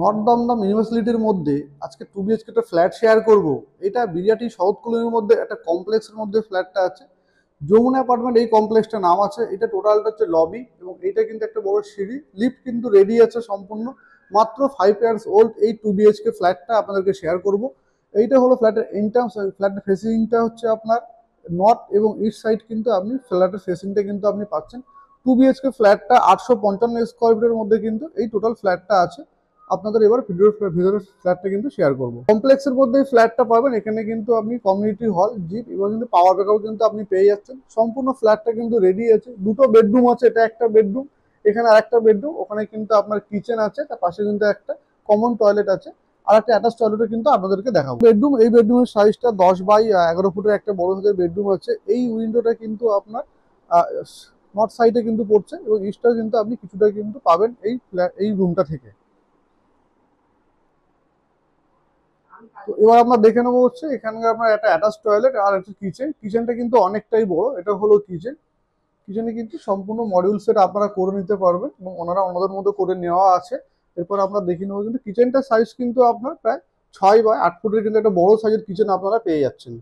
North Dumdum ইউনিভার্সিটির মধ্যে আজকে 2 BHK একটা ফ্ল্যাট শেয়ার করব। এটা বিরাটি সাউথ কলোনির মধ্যে একটা কমপ্লেক্সের মধ্যে ফ্ল্যাটটা আছে। যমুনা অ্যাপার্টমেন্ট এই কমপ্লেক্সটার নাম আছে। এটা টোটালটা হচ্ছে লবি এবং এটা কিন্তু একটা বড় সিঁড়ি, লিফট কিন্তু রেডি আছে সম্পূর্ণ। মাত্র 5 ইয়ার্স ওল্ড এই 2 BHK ফ্ল্যাটটা আপনাদেরকে শেয়ার করব। এইটা হলো ফ্ল্যাটের ইনটার্মস। ফ্ল্যাটের ফেসিংটা হচ্ছে আপনার নর্থ এবং ইস্ট সাইড, কিন্তু আপনি ফ্ল্যাটের ফেসিংটা কিন্তু আপনি পাচ্ছেন। 2 BHK ফ্ল্যাটটা 855 স্কোয়ার ফিটের মধ্যে কিন্তু এই টোটাল ফ্ল্যাটটা আছে। আপনাদের এবার ভিতরের ফ্ল্যাটটা কিন্তু শেয়ার করবো। কমপ্লেক্সের মধ্যে এই ফ্ল্যাটটা পাবেন। এখানে কিন্তু আপনি কমিউনিটি হল, জিপ এবং কিন্তু পাওয়ার ব্যাকআপ কিন্তু আপনি পেয়ে যাচ্ছেন। সম্পূর্ণ ফ্ল্যাটটা কিন্তু রেডি আছে। দুটো বেডরুম আছে, এটা একটা বেডরুম, এখানে আরেকটা বেডরুম। ওখানে কিন্তু আপনার কিচেন আছে, তার পাশে কিন্তু একটা কমন টয়লেট আছে, আর একটা অ্যাটাচ টয়লেটও কিন্তু আপনাদেরকে দেখাবো। বেডরুম, এই বেডরুমের সাইজটা 10 বাই 11 ফুটের একটা বড় সাইজের বেডরুম আছে। এই উইন্ডোটা কিন্তু আপনার নর্থ সাইডে কিন্তু পড়ছে এবং ইস্টটা কিন্তু আপনি কিছুটা কিন্তু পাবেন এই রুমটা থেকে। তো এবার আমরা দেখে নেবো হচ্ছে এখানে আপনার একটা অ্যাটাচ টয়লেট আর একটা কিচেন। কিচেনটা কিন্তু অনেকটাই বড়। এটা হলো কিচেন। কিচেনে কিন্তু সম্পূর্ণ মডিউল সেট আপনারা করে নিতে পারবেন এবং ওনাদের মধ্যে করে নেওয়া আছে। এরপর আমরা দেখে নেবো কিন্তু কিচেনটার সাইজ কিন্তু আপনার প্রায় 6 বাই 8 ফুটের কিন্তু একটা বড় সাইজের কিচেন আপনারা পেয়ে যাচ্ছেন।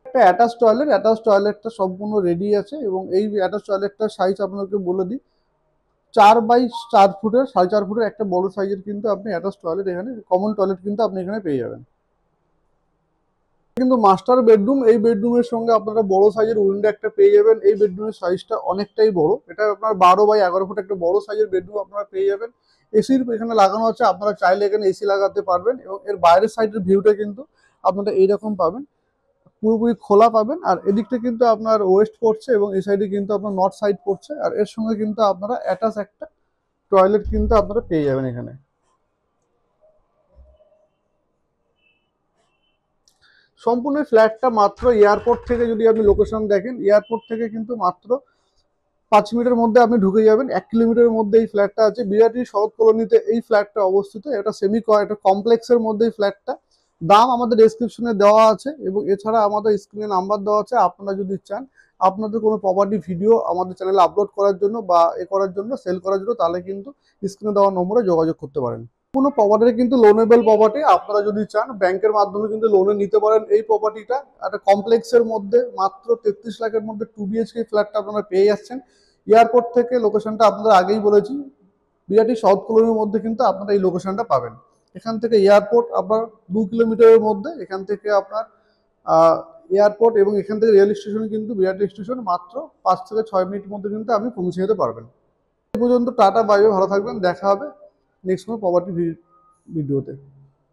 একটা অ্যাটাচ টয়লেটটা সম্পূর্ণ রেডি আছে এবং এই অ্যাটাচ টয়লেটটার সাইজ আপনাদেরকে বলে দিই, 4 বাই 4 ফুটের, 4.5 ফুটের একটা বড় সাইজের কিন্তু আপনি অ্যাটাচ টয়লেট, এখানে কমন টয়লেট কিন্তু আপনি এখানে পেয়ে যাবেন। কিন্তু মাস্টার বেডরুম, এই বেডরুমের সঙ্গে আপনারা বড় সাইজের উইন্ডো একটা পেয়ে যাবেন। এই বেডরুমের সাইজটা অনেকটাই বড়। এটা আপনার 12 বাই 11 ফুট একটা বড় সাইজের বেডরুম আপনারা পেয়ে যাবেন। এসির এখানে লাগানো আছে, আপনারা চাইলে এখানে এসি লাগাতে পারবেন এবং এর বাইরের সাইডের ভিউটা কিন্তু আপনারা এইরকম পাবেন, পুরোপুরি খোলা পাবেন। আর এদিকটা কিন্তু আপনার ওয়েস্ট পড়ছে এবং এই সাইডে কিন্তু আপনার নর্থ সাইড পড়ছে। আর এর সঙ্গে কিন্তু আপনারা অ্যাটাচ একটা টয়লেট কিন্তু আপনারা পেয়ে যাবেন এখানে। সম্পূর্ণ ফ্ল্যাটটা মাত্র এয়ারপোর্ট থেকে, যদি আপনি লোকেশন দেখেন, এয়ারপোর্ট থেকে কিন্তু মাত্র 5 মিনিটের মধ্যে আপনি ঢুকে যাবেন। 1 কিলোমিটারের মধ্যে এই ফ্ল্যাটটা আছে। বিরাটি সাউথ কলোনিতে এই ফ্ল্যাটটা অবস্থিত। এটা একটা কমপ্লেক্সের মধ্যে এই ফ্ল্যাটটা। দাম আমাদের ডেসক্রিপশনে দেওয়া আছে এবং এছাড়া আমাদের স্ক্রিনে নাম্বার দেওয়া আছে। আপনারা যদি চান আপনাদের কোনো প্রপার্টি ভিডিও আমাদের চ্যানেলে আপলোড করার জন্য বা করার জন্য, সেল করার জন্য, তাহলে কিন্তু স্ক্রিনে দেওয়া নম্বরে যোগাযোগ করতে পারেন। কোনো প্রপার্টি কিন্তু লোনেবল প্রপার্টি। আপনারা যদি চান ব্যাংকের মাধ্যমে কিন্তু লোনে নিতে পারেন। এই প্রপার্টিটা একটা কমপ্লেক্সের মধ্যে মাত্র 33 লাখের মধ্যে 2 BHK ফ্ল্যাটটা আপনারা পেয়ে যাচ্ছেন। এয়ারপোর্ট থেকে লোকেশনটা আপনাদের আগেই বলেছি, বিরাটি সাউথ কলোনির মধ্যে কিন্তু আপনারা এই লোকেশনটা পাবেন। এখান থেকে এয়ারপোর্ট আপনার 2 কিলোমিটারের মধ্যে। এখান থেকে আপনার এয়ারপোর্ট এবং এখান থেকে রেল স্টেশন কিন্তু বিরাটি স্টেশন মাত্র 5 থেকে 6 মিনিটের মধ্যে কিন্তু আপনি পৌঁছে যেতে পারবেন। এই পর্যন্ত টাটা, বাই বাই, ভালো থাকবেন। দেখা হবে নেক্সট কোনো প্রপার্টি ভিডিওতে।